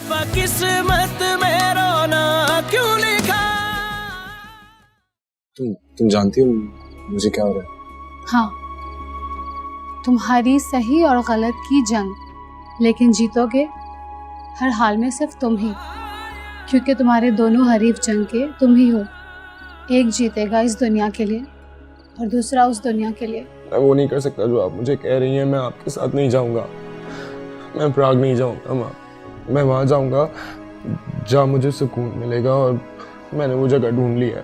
किस्मत में रोना क्यों लिखा। तुम जानती हो मुझे क्या हो रहा है? हाँ, तुम्हारी सही और गलत की जंग, लेकिन जीतोगे हर हाल में सिर्फ तुम ही, क्योंकि तुम्हारे दोनों हरीफ जंग के तुम ही हो। एक जीतेगा इस दुनिया के लिए और दूसरा उस दुनिया के लिए। मैं वो नहीं कर सकता जो आप मुझे कह रही हैं। मैं आपके साथ नहीं जाऊंगा, मैं प्राग नहीं जाऊंगा माँ। मैं वहां जाऊंगा जहाँ मुझे सुकून मिलेगा और मैंने वो जगह ढूंढ ली है।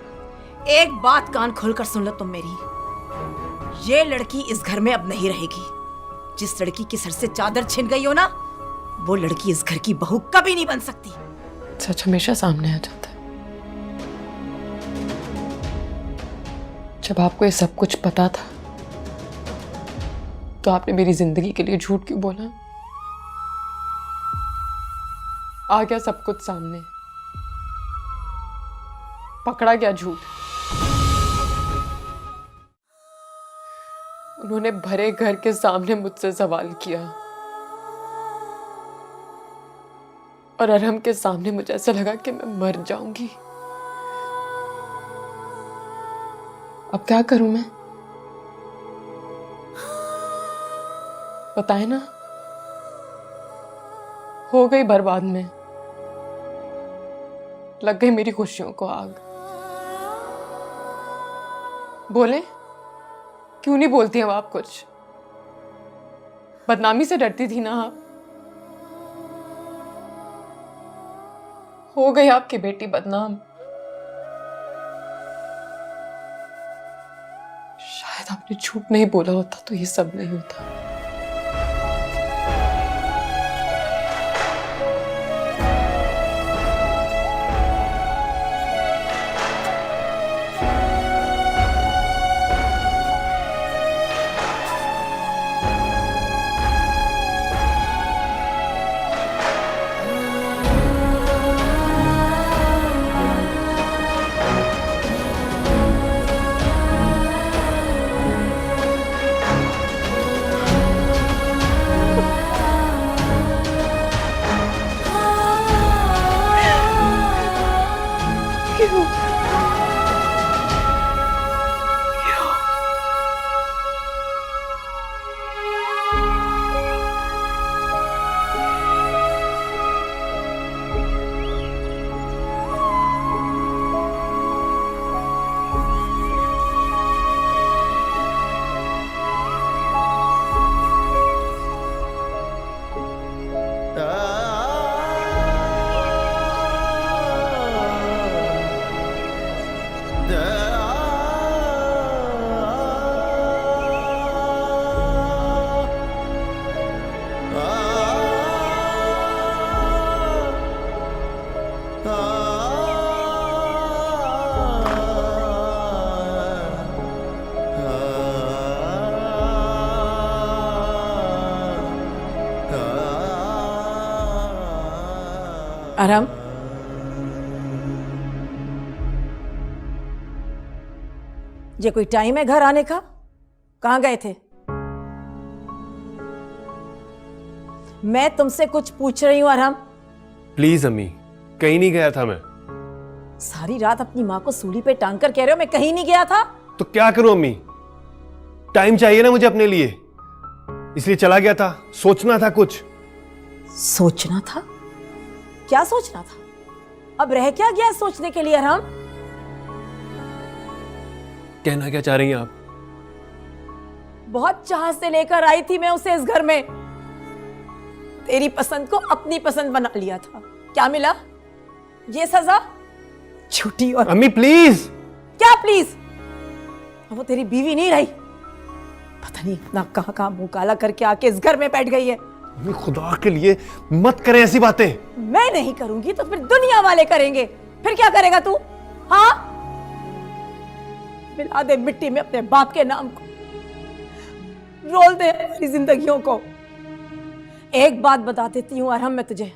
एक बात कान खोलकर सुन लो तुम मेरी, ये लड़की इस घर में अब नहीं रहेगी। जिस लड़की के सर से चादर छिन गई हो ना, वो लड़की इस घर की बहू कभी नहीं बन सकती। सच हमेशा सामने आ जाता है। जब आपको ये सब कुछ पता था तो आपने मेरी जिंदगी के लिए झूठ क्यों बोला? आ गया सब कुछ सामने, पकड़ा गया झूठ। उन्होंने भरे घर के सामने मुझसे सवाल किया और अरहम के सामने मुझे ऐसा लगा कि मैं मर जाऊंगी। अब क्या करूं मैं? बताए ना, हो गई बर्बाद में, लग गई मेरी खुशियों को आग। बोले क्यों नहीं बोलती अब आप कुछ? बदनामी से डरती थी ना आप? हो गई आपकी बेटी बदनाम। शायद आपने झूठ नहीं बोला होता तो ये सब नहीं होता। अरहम, ये कोई टाइम है घर आने का? कहां गए थे? मैं तुमसे कुछ पूछ रही हूं अरहम। प्लीज अम्मी, कहीं नहीं गया था मैं। सारी रात अपनी माँ को सूली पे टांग कर कह रहे हो मैं कहीं नहीं गया था? तो क्या करूं अम्मी, टाइम चाहिए ना मुझे अपने लिए, इसलिए चला गया था। सोचना था कुछ। सोचना था? क्या सोचना था? अब रह क्या गया सोचने के लिए अरहम? कहना क्या चाह रही हैं आप? बहुत चाह से लेकर आई थी मैं उसे इस घर में। तेरी पसंद को अपनी पसंद बना लिया था। क्या मिला? ये सजा? झूठी और अम्मी प्लीज। क्या प्लीज? वो तेरी बीवी नहीं रही। पता नहीं ना कहां कहां मुंह काला करके आके इस घर में बैठ गई है। अम्मी खुदा के लिए मत करें ऐसी बातें। मैं नहीं करूंगी तो फिर दुनिया वाले करेंगे। फिर क्या करेगा तू? हाँ, मिला दे मिट्टी में अपने बाप के नाम को, रोल दे हमारी जिंदगियों को। एक बात बता देती हूं अरहम मैं तुझे,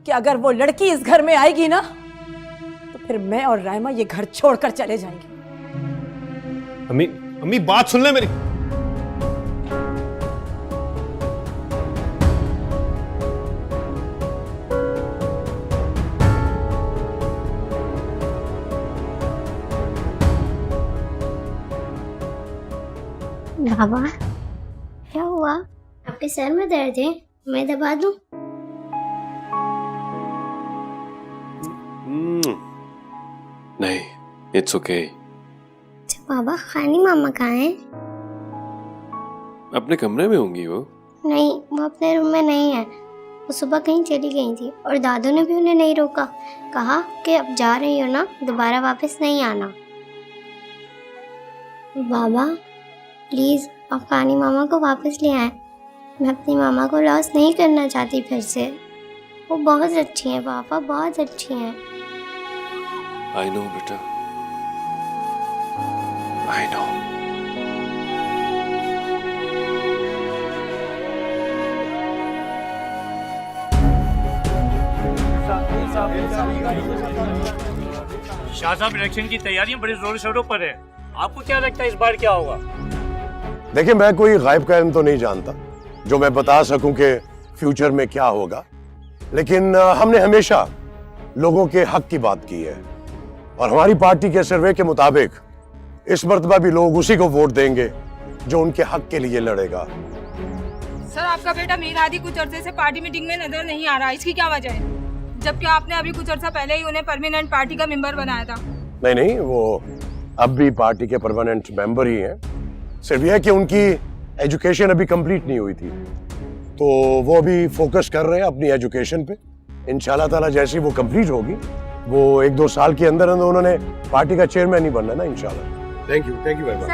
कि अगर वो लड़की इस घर में आएगी ना तो फिर मैं और रायमा ये घर छोड़कर चले जाएंगे। अम्मी, अम्मी बात सुन ले मेरी। बाबा क्या हुआ? आपके सर में दर्द है? मैं दबा दूं? नहीं, इट्स ओके। अच्छा बाबा, खानी मामा कहाँ हैं? अपने कमरे में होंगी वो। नहीं, वो अपने रूम में नहीं है। वो सुबह कहीं चली गई थी और दादू ने भी उन्हें नहीं रोका। कहा कि अब जा रही हो ना, दोबारा वापस नहीं आना। बाबा प्लीज़ आप खानी मामा को वापस ले आए। मैं अपनी मामा को लॉस नहीं करना चाहती फिर से। वो बहुत अच्छी हैं पापा, बहुत अच्छी हैं। आई नो बेटा, आई नो। शाह साहब, इलेक्शन की तैयारियां बड़े जोर शोरों पर है। आपको क्या लगता है इस बार क्या होगा? देखिए, मैं कोई गायब का इल्म तो नहीं जानता जो मैं बता सकूं कि फ्यूचर में क्या होगा, लेकिन हमने हमेशा लोगों के हक की बात की है और हमारी पार्टी के सर्वे के मुताबिक इस मर्तबा भी लोग उसी को वोट देंगे जो उनके हक के लिए लड़ेगा। सर, आपका बेटा मीर हादी कुछ अरसे से पार्टी मीटिंग में नजर नहीं आ रहा, इसकी क्या वजह है? जबकि आपने अभी कुछ अर्सा पहले ही उन्हें परमानेंट पार्टी का मेंबर बनाया था। नहीं, वो अब भी पार्टी के परमानेंट मेंबर ही हैं। सिर्फ यह है कि उनकी एजुकेशन अभी कंप्लीट नहीं हुई थी, तो वो अभी फोकस कर रहे हैं अपनी एजुकेशन पे। इंशाल्लाह ताला जैसी वो कंप्लीट होगी, वो 1-2 साल के अंदर अंदर उन्होंने पार्टी का चेयरमैन ही बनना ना इंशाल्लाह। Thank you very much.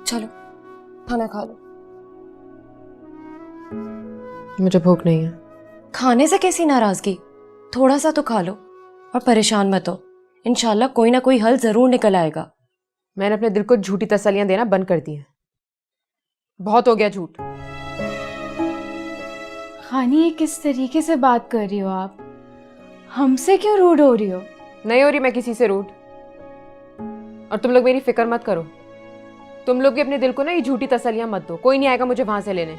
चलो खाना खा लो। मुझे भूख नहीं है। खाने से कैसी नाराजगी? थोड़ा सा तो खा लो और परेशान मत हो। इंशाल्लाह कोई ना कोई हल जरूर निकल आएगा। मैंने अपने दिल को झूठी तसल्लियां देना बंद कर दी हैं। बहुत हो गया झूठ। खानी, ये किस तरीके से बात कर रही हो आप? हमसे क्यों रूड हो रही हो? नहीं हो रही मैं किसी से रूड। और तुम लोग मेरी फिक्र मत करो। तुम लोग भी अपने दिल को ना ये झूठी तसल्लियां मत दो। कोई नहीं आएगा मुझे वहां से लेने।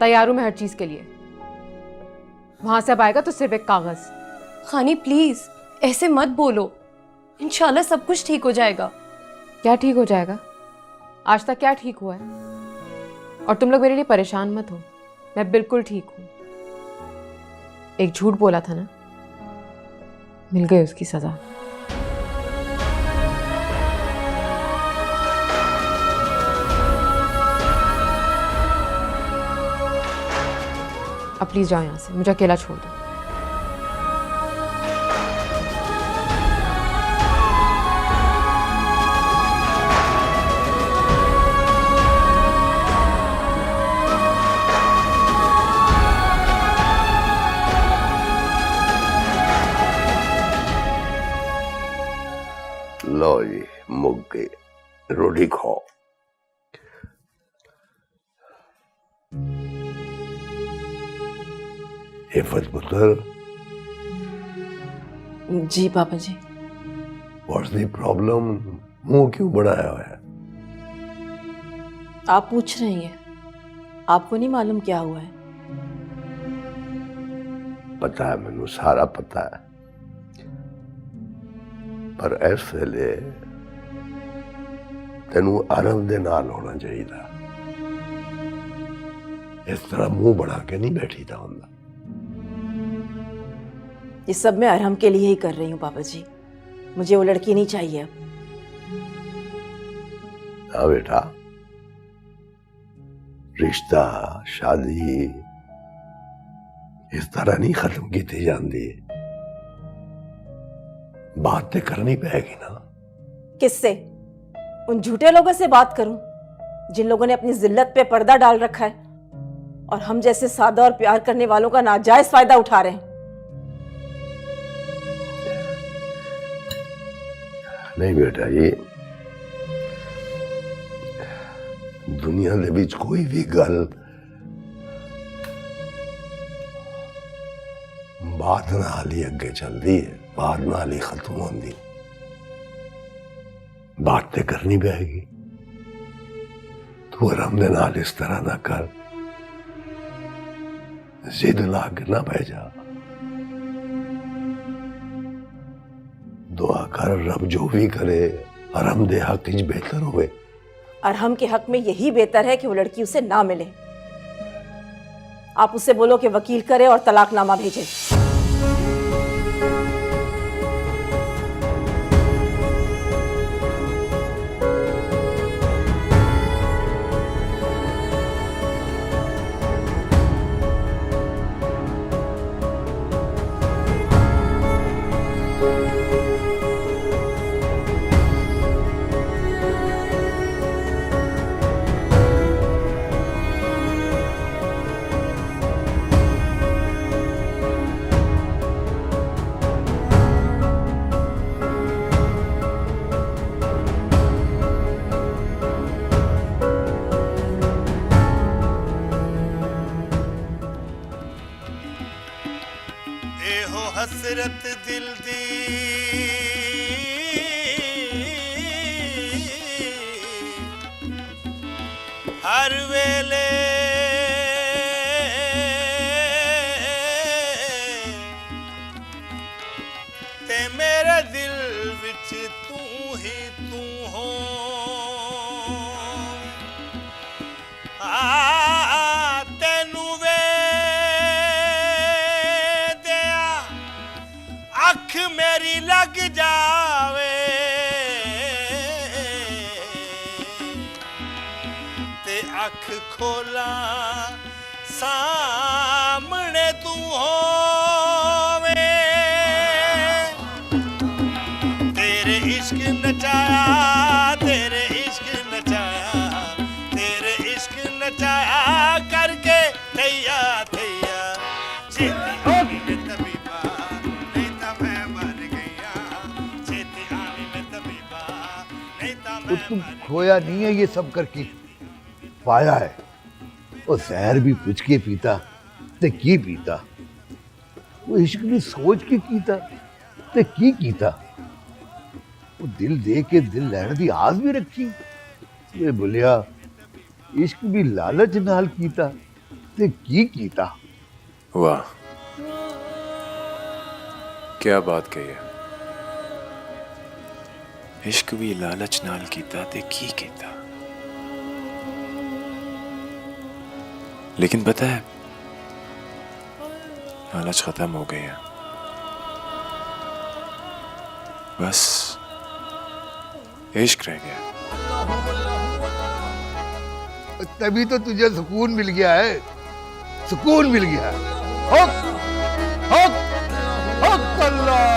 तैयार हूं मैं हर चीज के लिए। वहां से अब आएगा तो सिर्फ एक कागज। खानी प्लीज ऐसे मत बोलो। इंशाल्लाह सब कुछ ठीक हो जाएगा। क्या ठीक हो जाएगा? आज तक क्या ठीक हुआ है? और तुम लोग मेरे लिए परेशान मत हो। मैं बिल्कुल ठीक हूं। एक झूठ बोला था ना, मिल गई उसकी सजा। अब प्लीज जाओ यहाँ से, मुझे अकेला छोड़ दो। लो जी, मुक गई। रोटी खाओ। हिफत पुत्र, जी पापा जी। What's the problem? मुंह क्यों बढ़ाया हुआ है? आप पूछ रही हैं, आपको नहीं मालूम क्या हुआ है? पता है, मैनू सारा पता है, पर इस वेले तेनू अरब दे नाल होना चाहिए। इस तरह मुंह बना के नहीं बैठी था हुंदा। ये सब मैं अरहम के लिए ही कर रही हूँ पापा जी। मुझे वो लड़की नहीं चाहिए अब। हाँ बेटा, रिश्ता शादी इस तरह नहीं खत्म की जाती, बात तो करनी पड़ेगी ना। किससे? उन झूठे लोगों से बात करूं जिन लोगों ने अपनी जिल्लत पे पर्दा डाल रखा है और हम जैसे सादा और प्यार करने वालों का नाजायज फायदा उठा रहे हैं। नहीं बेटा, ये दुनिया दे विच कोई भी गल बात नाल ही अगे चलती है, बात नाल ही खत्म होती। बात तो करनी पड़ेगी। तू अरहम दे नाल इस तरह ना कर, जिद ला के ना बह जा। दुआ कर, रब जो भी करे अरहम दे हक च बेहतर होवे। अरहम के हक में यही बेहतर है कि वो लड़की उसे ना मिले। आप उससे बोलो कि वकील करे और तलाकनामा भेजे। हसरत दिल दी हर वेले ते मेरे दिल विच तू ही तू हो। तेनू वे अख मेरी लग जावे ते अख खोला सामने तू होवे। तेरे इश्क नचाया, तेरे इश्क नचाया, तेरे इश्क नचाया करके थैया थैया छेती होगी में तबीबा, नहीं तो मैं मर गया। छेती आनी में तबीबा, नहीं तो मैं तुम खोया नहीं है, ये सब करके पाया है। वो जहर भी पूछ के पीता ते की पीता, वो इश्क भी सोच के कीता ते की कीता, वो दिल दे के दिल लैण दी आस भी रखी। ये बोलिया इश्क भी लालच नाल कीता ते की कीता। वाह, क्या बात कही है। इश्क भी लालच नाल कीता ते की कीता। लेकिन पता है, लालच खत्म हो गई है। बस इश्क रह गया। तभी तो तुझे सुकून मिल गया है, सुकून मिल गया है। हक हक हक अल्लाह,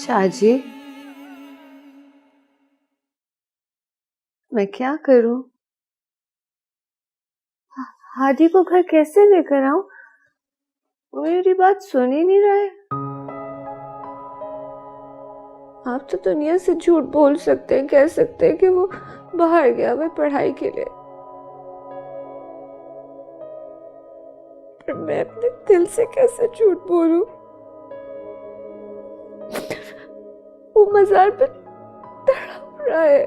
शाहजी, मैं क्या करूं? हादी को घर कैसे लेकर आऊं? वो मेरी बात सुन ही नहीं रहा है। आप तो दुनिया से झूठ बोल सकते हैं, कह सकते हैं कि वो बाहर गया हुआ पढ़ाई के लिए, पर मैं अपने दिल से कैसे झूठ बोलूं? वो मजार पे तड़प रहा है।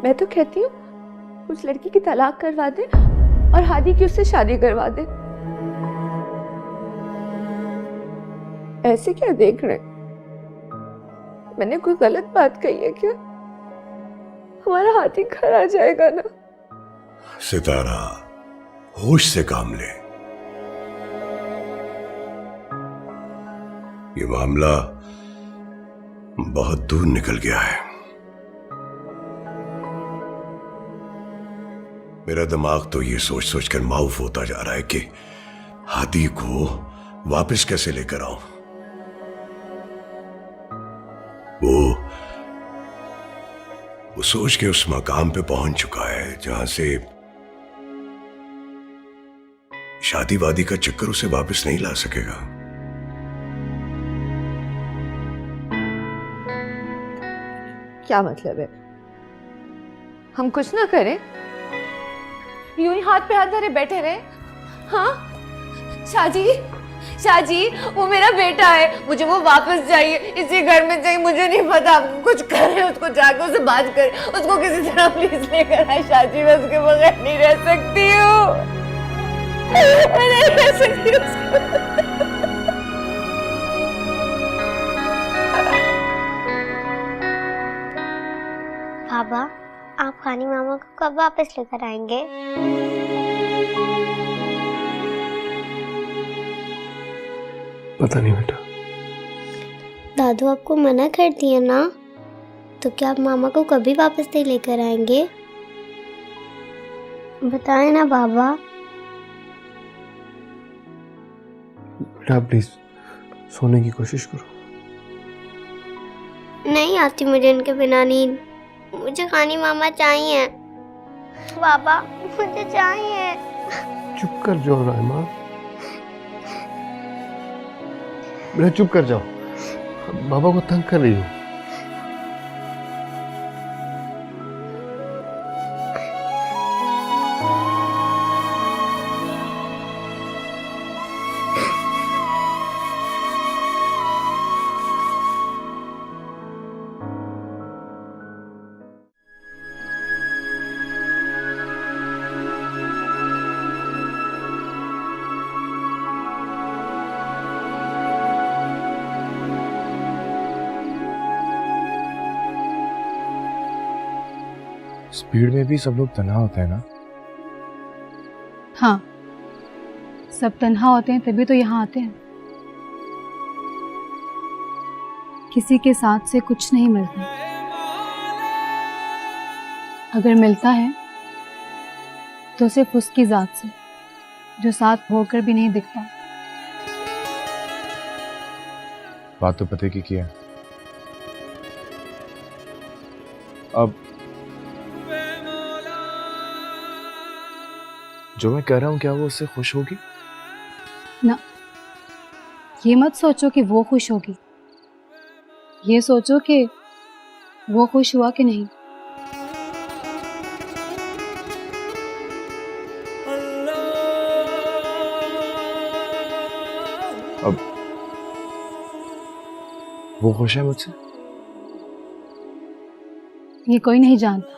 मैं तो कहती हूँ उस लड़की की तलाक करवा दे और हादी की उससे शादी करवा दे। ऐसे क्या देख रहे? मैंने कोई गलत बात कही है क्या? हमारा हादी घर आ जाएगा ना। सितारा, होश से काम ले। ये मामला बहुत दूर निकल गया है। मेरा दिमाग तो ये सोच सोच कर माऊफ होता जा रहा है कि हादी को वापस कैसे लेकर आऊं। वो सोच के उस मकाम पे पहुंच चुका है जहां से शादी वादी का चक्कर उसे वापस नहीं ला सकेगा। क्या मतलब है? हम कुछ ना करें, यूं ही हाथ पे हाथ धरे बैठे रहे? हाँ शाहजी, शाहजी, वो मेरा बेटा है, मुझे वो वापस चाहिए, इसी घर में चाहिए। मुझे नहीं पता, आपको कुछ करें, उसको जाकर उससे बात करें, उसको किसी तरह प्लीज लेकर आए। शाहजी, मैं उसके बगैर नहीं रह सकती हूँ, मैं नहीं रह सकती उसके। बाबा, आप खानी मामा को कब वापस लेकर आएंगे? पता नहीं बेटा। दादू आपको मना कर दिया ना, तो क्या आप मामा को कभी वापस नहीं लेकर आएंगे? बताएं ना बाबा। बेटा प्लीज सोने की कोशिश करो। नहीं आती मुझे इनके बिना नींद। मुझे खानी मामा चाहिए बाबा, मुझे चाहिए। चुप कर जाओ राइमा, बेटा चुप कर जाओ, बाबा को तंग कर रही हो। भीड़ में भी सब लोग तन्हा होते हैं ना? हाँ, सब तन्हा होते हैं तभी तो यहाँ आते हैं। किसी के साथ से कुछ नहीं मिलता, अगर मिलता है तो सिर्फ उसकी जात से जो साथ होकर भी नहीं दिखता। बात तो पते की है। अब जो मैं कह रहा हूं क्या वो उससे खुश होगी? ना, ये मत सोचो कि वो खुश होगी, ये सोचो कि वो खुश हुआ कि नहीं। अब वो खुश है मुझसे? ये कोई नहीं जानता,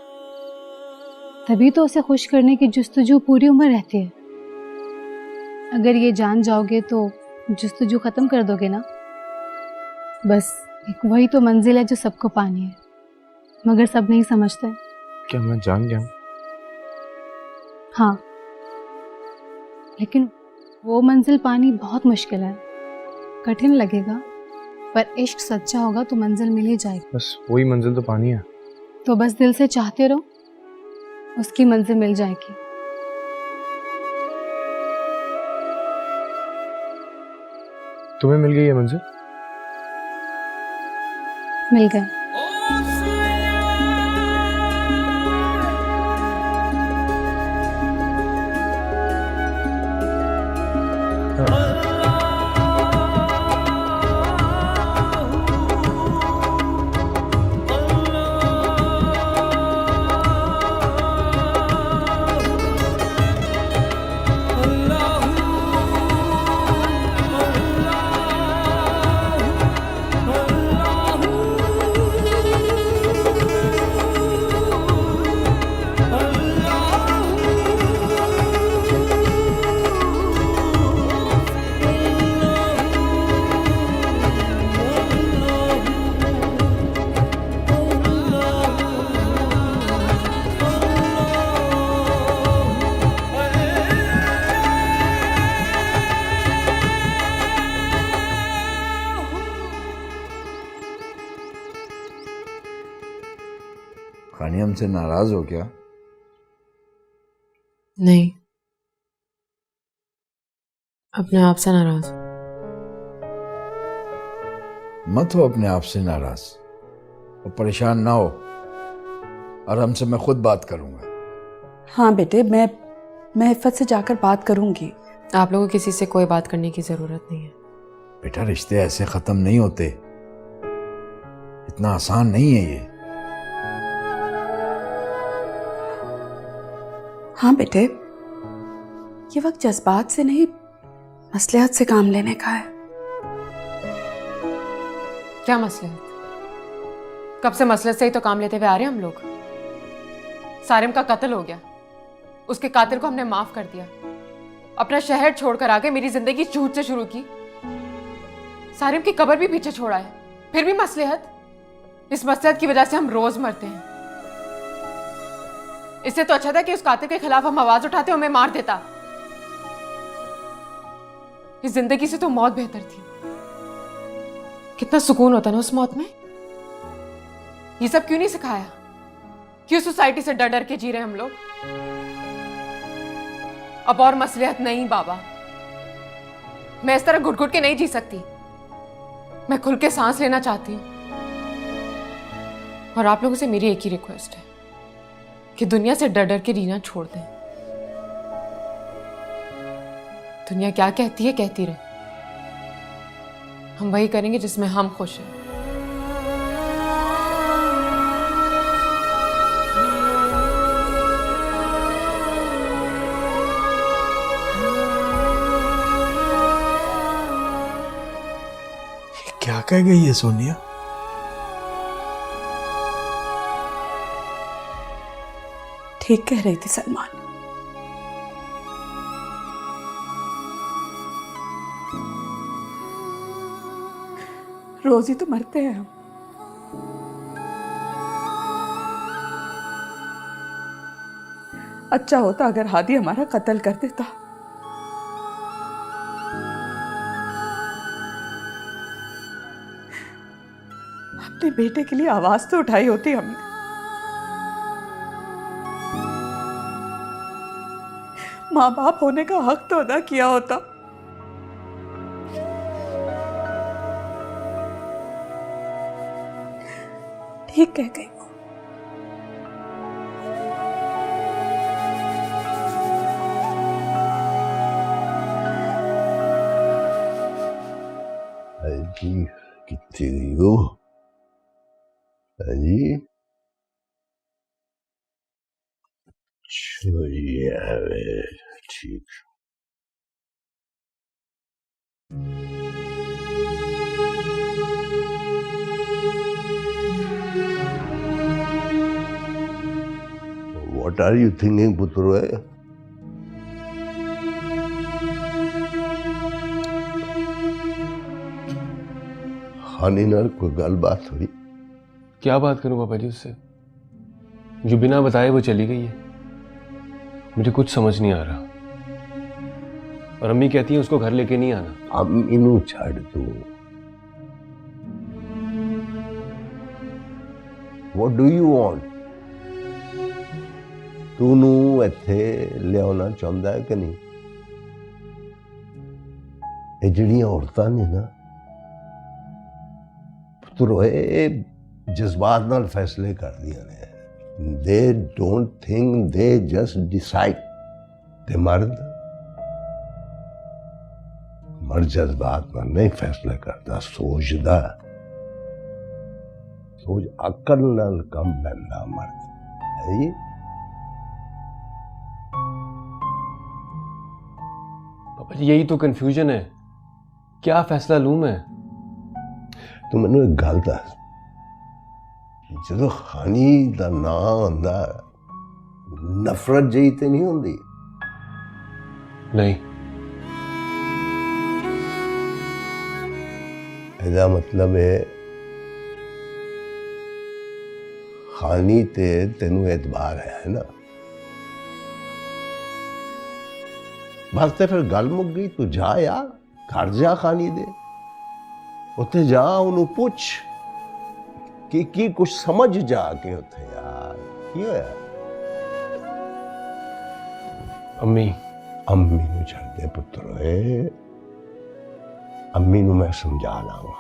तभी तो उसे खुश करने की जुस्तजू पूरी उम्र रहती है। अगर ये जान जाओगे तो जुस्तजू खत्म कर दोगे ना। बस एक वही तो मंजिल है जो सबको पानी है, मगर सब नहीं समझते। क्या मैं जान गया हूँ? हाँ, लेकिन वो मंजिल पानी बहुत मुश्किल है, कठिन लगेगा, पर इश्क सच्चा होगा तो मंजिल मिल ही जाएगी। बस वही मंजिल तो पानी है। तो बस दिल से चाहते रहो, उसकी मंजिल मिल जाएगी। तुम्हें मिल गई है मंजिल? मिल गए। खानी हमसे नाराज हो क्या? नहीं, अपने आप से नाराज। मत हो अपने आप से नाराज और परेशान ना हो, और हमसे मैं खुद बात करूंगा। हाँ बेटे, मैं इफ़्फ़त से जाकर बात करूंगी। आप लोगों को किसी से कोई बात करने की जरूरत नहीं है। बेटा, रिश्ते ऐसे खत्म नहीं होते, इतना आसान नहीं है ये। हाँ बेटे, ये वक्त जज्बात से नहीं मसलिहत से काम लेने का है। क्या मसलिहत? कब से मसलिहत से ही तो काम लेते हुए आ रहे हैं हम लोग। सारिम का कत्ल हो गया, उसके कातिल को हमने माफ कर दिया, अपना शहर छोड़कर आके मेरी जिंदगी झूठ से शुरू की, सारिम की कब्र भी पीछे छोड़ा है, फिर भी मसलिहत। इस मसलिहत की वजह से हम रोज मरते हैं। इससे तो अच्छा था कि उस कातिल के खिलाफ हम आवाज उठाते, हमें मार देता। इस जिंदगी से तो मौत बेहतर थी। कितना सुकून होता ना उस मौत में। ये सब क्यों नहीं सिखाया? क्यों सोसाइटी से डर डर के जी रहे हम लोग? अब और मसलिहत नहीं बाबा, मैं इस तरह घुट घुट के नहीं जी सकती। मैं खुल के सांस लेना चाहती हूँ। और आप लोगों से मेरी एक ही रिक्वेस्ट है कि दुनिया से डर डर के जीना छोड़ दें। दुनिया क्या कहती है कहती रहे, हम वही करेंगे जिसमें हम खुश हैं। क्या कह गई है सोनिया? ठीक कह रही थी सलमान। रोज ही तो मरते हैं हम। अच्छा होता अगर हादी हमारा कत्ल कर देता। अपने बेटे के लिए आवाज तो उठाई होती हमने। माँ बाप होने का हक तो अदा किया होता। ठीक कह गई। अजी कितनी हो? अजी ठीक। What are you thinking, पुत्र? हानि नाल कोई गलबात हुई? क्या बात करूं पापा जी उससे, जो बिना बताए वो चली गई है। मुझे कुछ समझ नहीं आ रहा, और अम्मी कहती है उसको घर लेके नहीं आना। अम्मी नू छड़ तू। What do you want? तू नू इत्थे लियाना चाहता है कि नहीं? ये जिहड़ियां औरतां ने ना पुत्रोए जज्बात नाल फैसले कर दिया ने। They don't think, they just decide। ते मर्द जज्बात नाल नहीं फैसला करता, सोचदा। सोच अकल नाल कम लैंदा मर्द है जी। पापा जी यही तो कंफ्यूजन है, क्या फैसला लूं मैं? तू मैनू एक गल दस, जो खानी का नाम आंदा नफरत जी तो नहीं होंगी? नहीं। ਇਹਦਾ मतलब है खानी ते तेनू एतबार है ना? बस ते फिर गल मुक गई। तू जा यार, घर जा खानी दे, उत्थे जा उन्होंने पुछ कि कुछ समझ जाके उत्थे यार की होया। अम्मी नू छड़ दे पुत्रोए, अम्मी नू मैं समझा लांगा।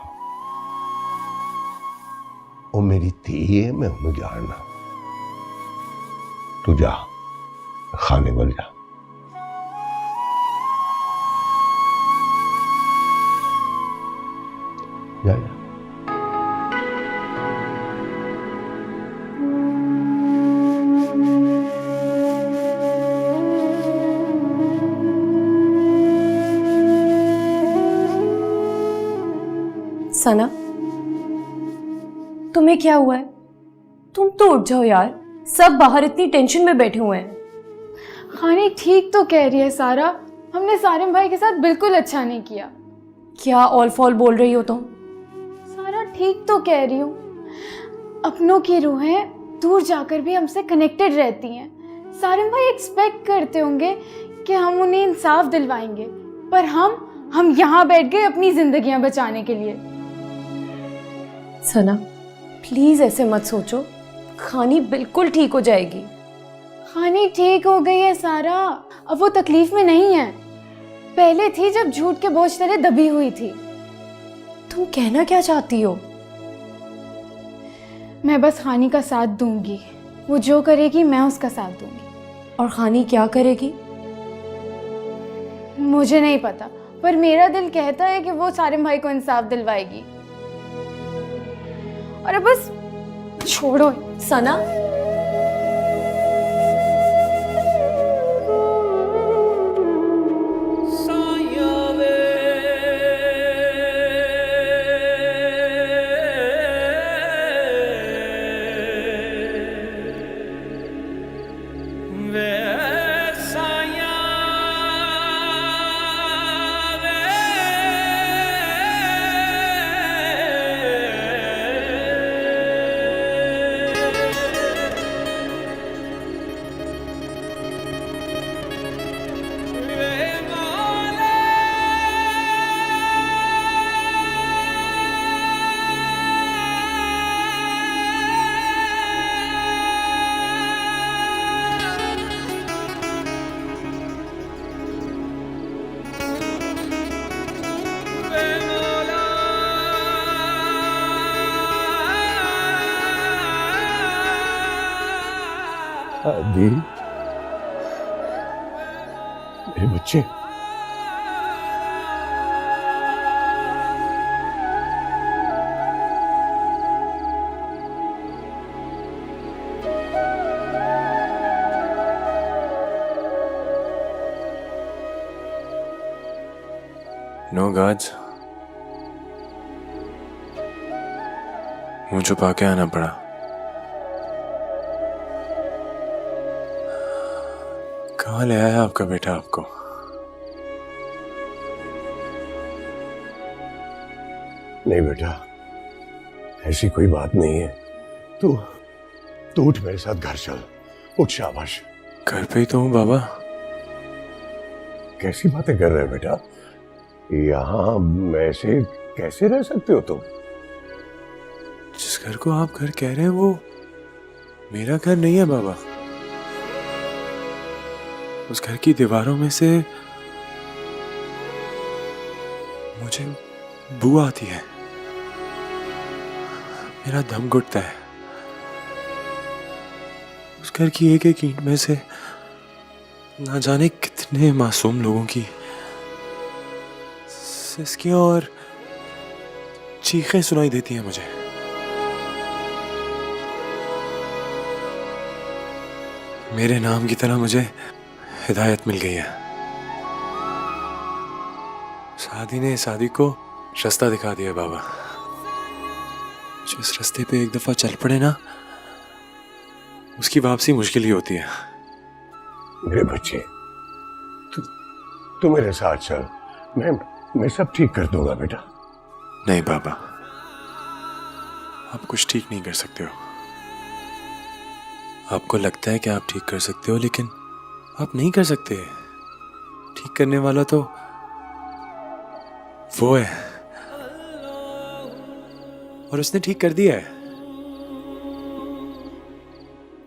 वो मेरी धी है, मैं उन्हें जानना। तू जा खाने वाल जा। जा जा। सना, तुम्हें क्या हुआ है? तुम तो उठ जाओ यार, सब बाहर इतनी टेंशन में बैठे हुए हैं। खानी ठीक तो कह रही है सारा, हमने सारिम भाई के साथ बिल्कुल अच्छा नहीं किया। क्या ऑल फॉल बोल रही हो तुम? सारा ठीक तो कह रही हूँ, अपनों की रूहें दूर जाकर भी हमसे कनेक्टेड रहती हैं। सारिम भाई एक्सपेक्ट करते होंगे कि हम उन्हें इंसाफ दिलवाएंगे, पर हम यहाँ बैठ गए अपनी जिंदगियां बचाने के लिए। सना प्लीज ऐसे मत सोचो, खानी बिल्कुल ठीक हो जाएगी। खानी ठीक हो गई है सारा, अब वो तकलीफ में नहीं है, पहले थी जब झूठ के बोझ तले दबी हुई थी। तुम कहना क्या चाहती हो? मैं बस खानी का साथ दूंगी, वो जो करेगी मैं उसका साथ दूंगी। और खानी क्या करेगी? मुझे नहीं पता, पर मेरा दिल कहता है कि वो सारिम भाई को इंसाफ दिलवाएगी। अरे बस छोड़ो सना। दी मेरे बच्चे, नो गार्ड्स, मुझे छुपा के आना पड़ा। कहाँ ले आया आपका बेटा आपको? नहीं बेटा, ऐसी कोई बात नहीं है। तू उठ, मेरे साथ घर चल। उठ, शाबाश। घर पे ही तो हूँ बाबा। कैसी बातें कर रहे हैं बेटा? यहाँ ऐसे कैसे रह सकते हो तुम? जिस घर को आप घर कह रहे हैं वो मेरा घर नहीं है बाबा। उस घर की दीवारों में से मुझे बू आती है, मेरा दम घुटता है। उस घर की एक एक ईंट में से ना जाने कितने मासूम लोगों की सिसकियां और चीखें सुनाई देती हैं मुझे। मेरे नाम की तरह मुझे हिदायत मिल गई है। शादी ने शादी को रास्ता दिखा दिया बाबा। जो इस रास्ते पे एक दफा चल पड़े ना, उसकी वापसी मुश्किल ही होती है। मेरे बच्चे, तू मेरे साथ चल। मैं सब ठीक कर दूंगा बेटा। नहीं बाबा, आप कुछ ठीक नहीं कर सकते हो। आपको लगता है कि आप ठीक कर सकते हो, लेकिन आप नहीं कर सकते। ठीक करने वाला तो वो है, और उसने ठीक कर दिया है।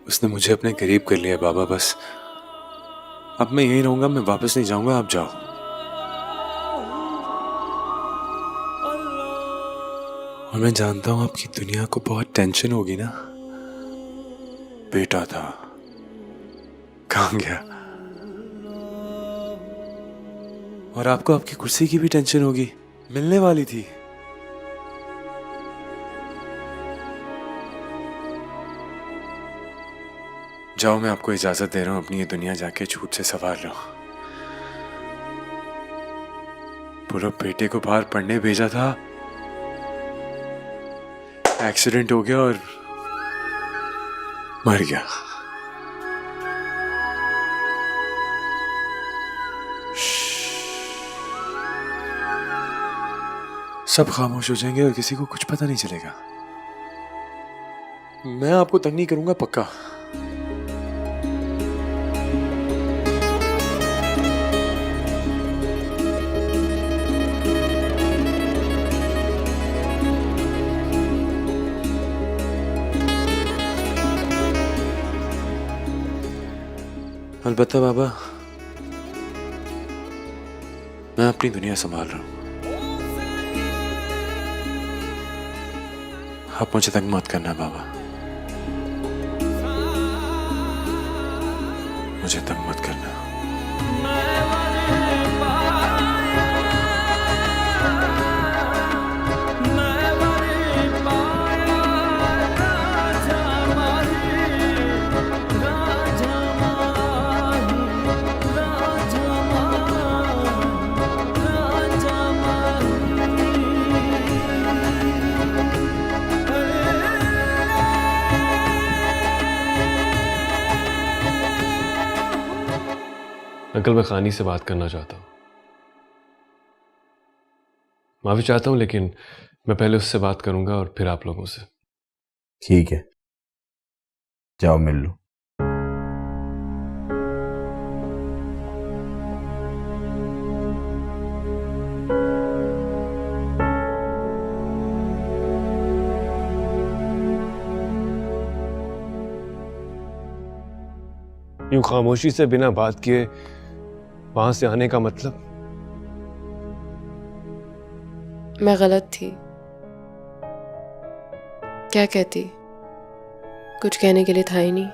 उसने मुझे अपने करीब कर लिया बाबा। बस अब मैं यहीं रहूंगा, मैं वापस नहीं जाऊंगा। आप जाओ। और मैं जानता हूं आपकी दुनिया को बहुत टेंशन होगी ना। बेटा था, कहां गया? और आपको आपकी कुर्सी की भी टेंशन होगी, मिलने वाली थी। जाओ, मैं आपको इजाजत दे रहा हूं। अपनी ये दुनिया जाके झूठ से सवार लो। पूरा बेटे को बाहर पढ़ने भेजा था, एक्सीडेंट हो गया और मर गया। सब खामोश हो जाएंगे और किसी को कुछ पता नहीं चलेगा। मैं आपको तंग नहीं करूंगा, पक्का। अलबत्ता बाबा, मैं अपनी दुनिया संभाल रहा हूं। आप मुझे तंग मत करना बाबा, मुझे तंग मत करना। अंकल, मैं खानी से बात करना चाहता हूँ। माफी चाहता हूँ, लेकिन मैं पहले उससे बात करूंगा और फिर आप लोगों से। ठीक है, जाओ मिल लो। यूं खामोशी से बिना बात किए वहां से आने का मतलब? मैं गलत थी। क्या कहती? कुछ कहने के लिए था ही नहीं।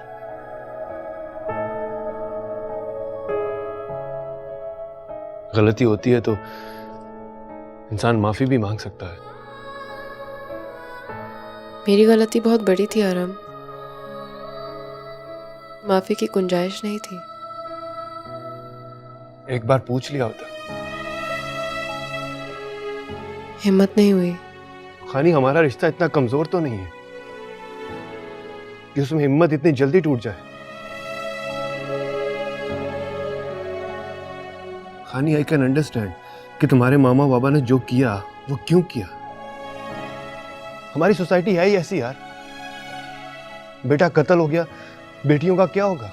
गलती होती है तो इंसान माफी भी मांग सकता है। मेरी गलती बहुत बड़ी थी आराम, माफी की गुंजाइश नहीं थी। एक बार पूछ लिया होता। हिम्मत नहीं हुई। खानी, हमारा रिश्ता इतना कमजोर तो नहीं है कि उसमें हिम्मत इतनी जल्दी टूट जाए। खानी, आई कैन अंडरस्टैंड कि तुम्हारे मामा बाबा ने जो किया वो क्यों किया। हमारी सोसाइटी है ही ऐसी यार। बेटा कत्ल हो गया, बेटियों का क्या होगा?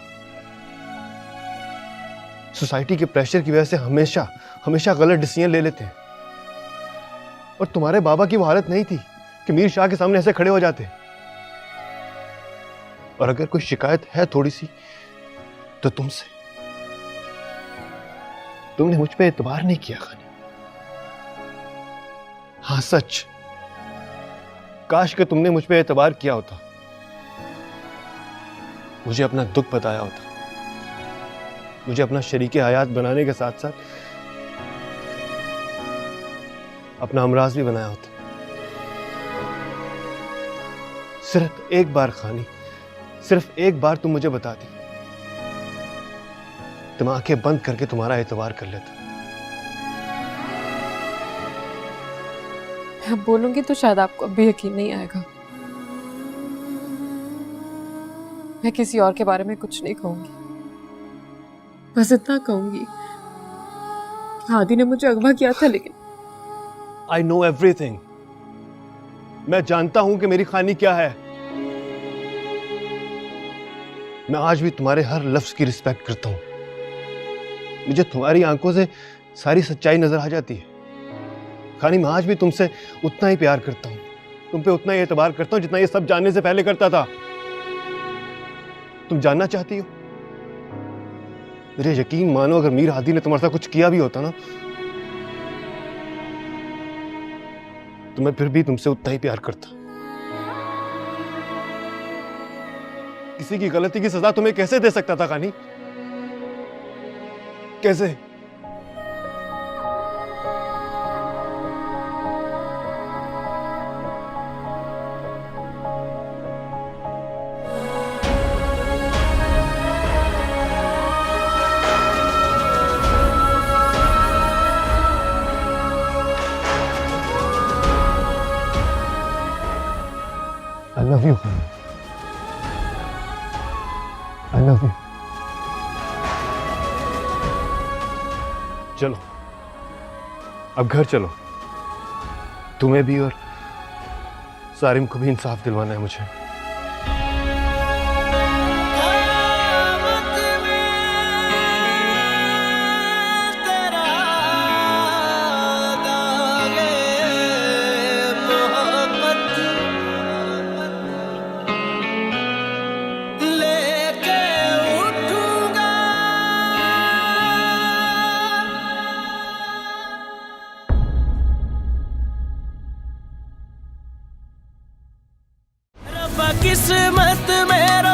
सोसाइटी के प्रेशर की वजह से हमेशा हमेशा गलत डिसीजन ले लेते हैं। और तुम्हारे बाबा की वो हालत नहीं थी कि मीर शाह के सामने ऐसे खड़े हो जाते। और अगर कोई शिकायत है थोड़ी सी तो तुमसे। तुमने मुझ पे एतबार नहीं किया खानी। हाँ सच, काश कि तुमने मुझ पे एतबार किया होता, मुझे अपना दुख बताया होता, मुझे अपना शरीके हयात बनाने के साथ साथ अपना अमराज भी बनाया होता। सिर्फ एक बार खानी, सिर्फ एक बार तुम मुझे बता दी तो मैं आंखें बंद करके तुम्हारा एतबार कर लेता। मैं बोलूंगी तो शायद आपको अब भी यकीन नहीं आएगा। मैं किसी और के बारे में कुछ नहीं कहूंगी, बस इतना कहूंगी हादी ने मुझे अगवा किया था, लेकिन आई नो एवरीथिंग। मैं जानता हूं कि मेरी खानी क्या है। मैं आज भी तुम्हारे हर लफ्ज की रिस्पेक्ट करता हूं। मुझे तुम्हारी आंखों से सारी सच्चाई नजर आ जाती है। खानी, मैं आज भी तुमसे उतना ही प्यार करता हूं, तुम पे उतना ही एतबार करता हूं जितना ये सब जानने से पहले करता था। तुम जानना चाहती हो? मेरे यकीन मानो, अगर मीर हादी ने तुम्हारे साथ कुछ किया भी होता ना तो मैं फिर भी तुमसे उतना ही प्यार करता। किसी की गलती की सजा तुम्हें कैसे दे सकता था खानी? कैसे? I love you. I love you. चलो, अब घर चलो। तुम्हें भी और सारिम को भी इंसाफ दिलवाना है मुझे। किस्मत मेरा